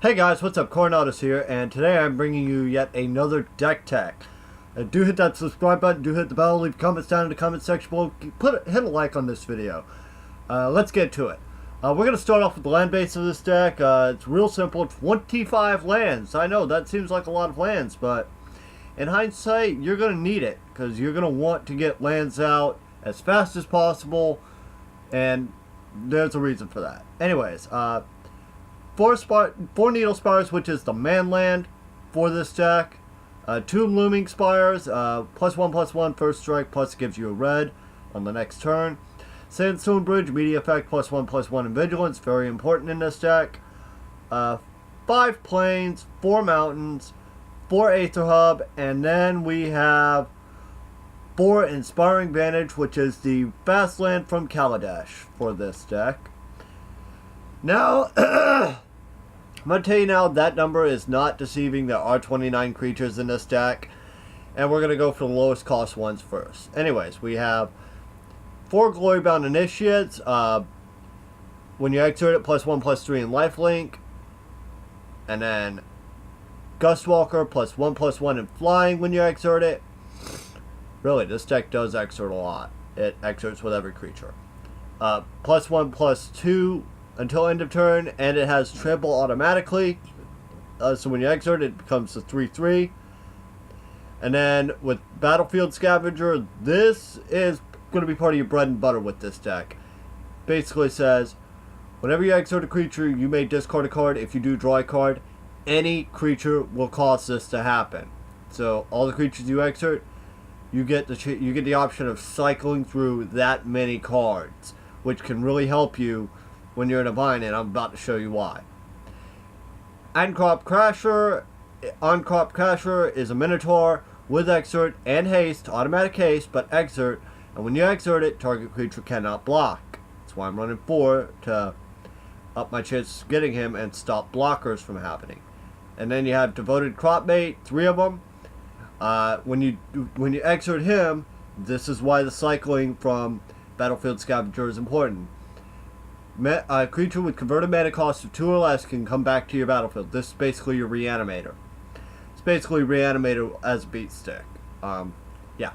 Hey guys, what's up? Coronadus here, and today I'm bringing you yet another deck tech. Do hit that subscribe button, do hit the bell, leave comments down in the comment section below, hit a like on this video. Let's get to it. We're going to start off with the land base of this deck. It's real simple, 25 lands. I know, that seems like a lot of lands, but in hindsight, you're going to need it, because you're going to want to get lands out as fast as possible, and there's a reason for that. Anyways, four Needle Spires, which is the man land for this deck. 2 Looming Spires, +1/+1 first strike, plus gives you a red on the next turn. Sandstone Bridge, immediate effect, +1/+1 in vigilance, very important in this deck. 5 plains, 4 mountains, 4 Aether Hub, and then we have 4 Inspiring Vantage, which is the fast land from Kaladesh for this deck. Now, I'm going to tell you now that number is not deceiving. There are 29 creatures in this deck, and we're going to go for the lowest cost ones first. Anyways, we have 4 Glorybound Initiates. When you exert it, +1/+3 in lifelink. And then Gustwalker, +1/+1 in flying when you exert it. Really, this deck does exert a lot. It exerts with every creature. +1/+2 until end of turn, and it has trample automatically. So when you exert it becomes a 3/3. And then with Battlefield Scavenger, this is going to be part of your bread and butter with this deck. Basically says, whenever you exert a creature, you may discard a card. If you do, draw a card. Any creature will cause this to happen. So all the creatures you exert, you get the option of cycling through that many cards, which can really help you when you're in a bind, and I'm about to show you why. Uncropped Crasher is a Minotaur with Exert and Haste, automatic haste, but Exert, and when you exert it, target creature cannot block. That's why I'm running 4 to up my chances of getting him and stop blockers from happening. And then you have Devoted Cropmate, 3 of them. When you exert him, this is why the cycling from Battlefield Scavenger is important. A creature with converted mana cost of 2 or less can come back to your battlefield. This is basically your Reanimator. It's basically Reanimator as a beat stick. Yeah.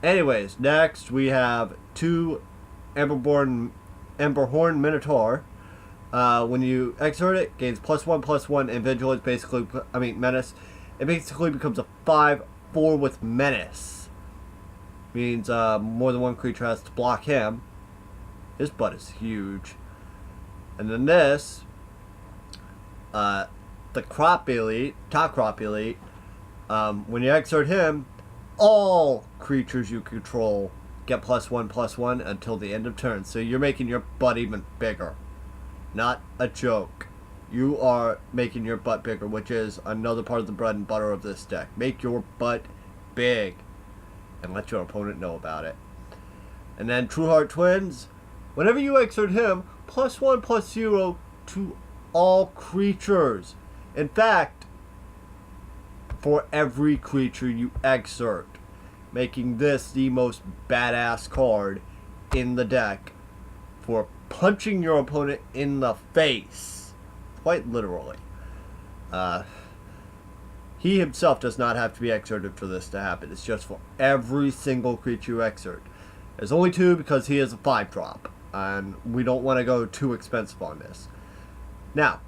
Anyways, next we have 2 Emberhorn Minotaur. When you exert it, gains +1/+1 in vigilance. Menace. It basically becomes a 5/4 with menace. Means more than one creature has to block him. His butt is huge. And then this, the Crop Elite, Top Crop Elite, when you exert him, all creatures you control get +1/+1 until the end of turn. So you're making your butt even bigger. Not a joke. You are making your butt bigger, which is another part of the bread and butter of this deck. Make your butt big and let your opponent know about it. And then Trueheart Twins. Whenever you exert him, +1/+0 to all creatures. In fact, for every creature you exert, making this the most badass card in the deck for punching your opponent in the face. Quite literally. He himself does not have to be exerted for this to happen. It's just for every single creature you exert. There's only 2 because he is a 5-drop. And we don't want to go too expensive on this. Now,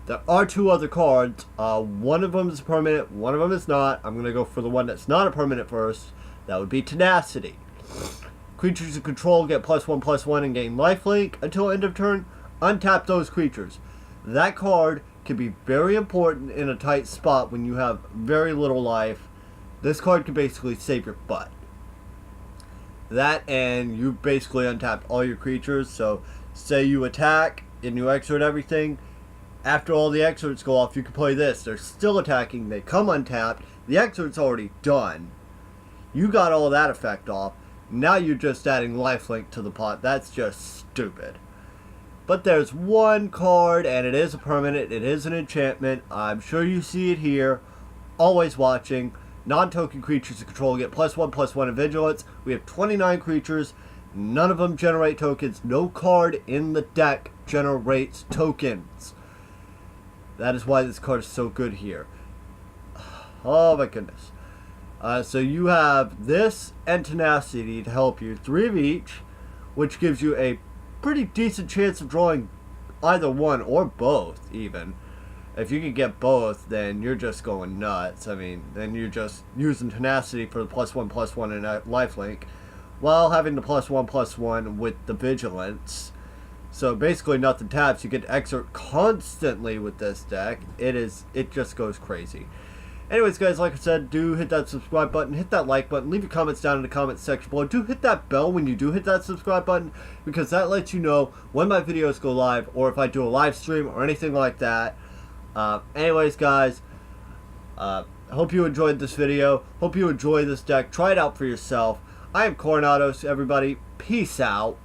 there are 2 other cards. One of them is permanent, one of them is not. I'm going to go for the one that's not a permanent first. That would be Tenacity. Creatures you control get +1/+1 and gain lifelink until end of turn. Untap those creatures. That card can be very important in a tight spot when you have very little life. This card can basically save your butt. That, and you basically untapped all your creatures. So say you attack and you exert everything. After all the exerts go off, you can play this. They're still attacking. They come untapped. The exert's already done. You got all that effect off. Now you're just adding lifelink to the pot. That's just stupid. But there's one card, and it is a permanent. It is an enchantment. I'm sure you see it here. Always watching. Non-token creatures you control get +1/+1 in vigilance. We have 29 creatures. None of them generate tokens. No card in the deck generates tokens. That is why this card is so good here. Oh my goodness. So you have this and Tenacity to help you, 3 of each, which gives you a pretty decent chance of drawing either one or both, even. If you can get both, then you're just going nuts. I mean, then you're just using Tenacity for the +1/+1 and lifelink, while having the +1/+1 with the Vigilance. So basically nothing taps. You get Exert constantly with this deck. It just goes crazy. Anyways, guys, like I said, do hit that subscribe button, hit that like button, leave your comments down in the comments section below. Do hit that bell when you do hit that subscribe button, because that lets you know when my videos go live, or if I do a live stream or anything like that. Anyways, guys, hope you enjoyed this video. Hope you enjoy this deck. Try it out for yourself. I am Coronados, everybody. Peace out.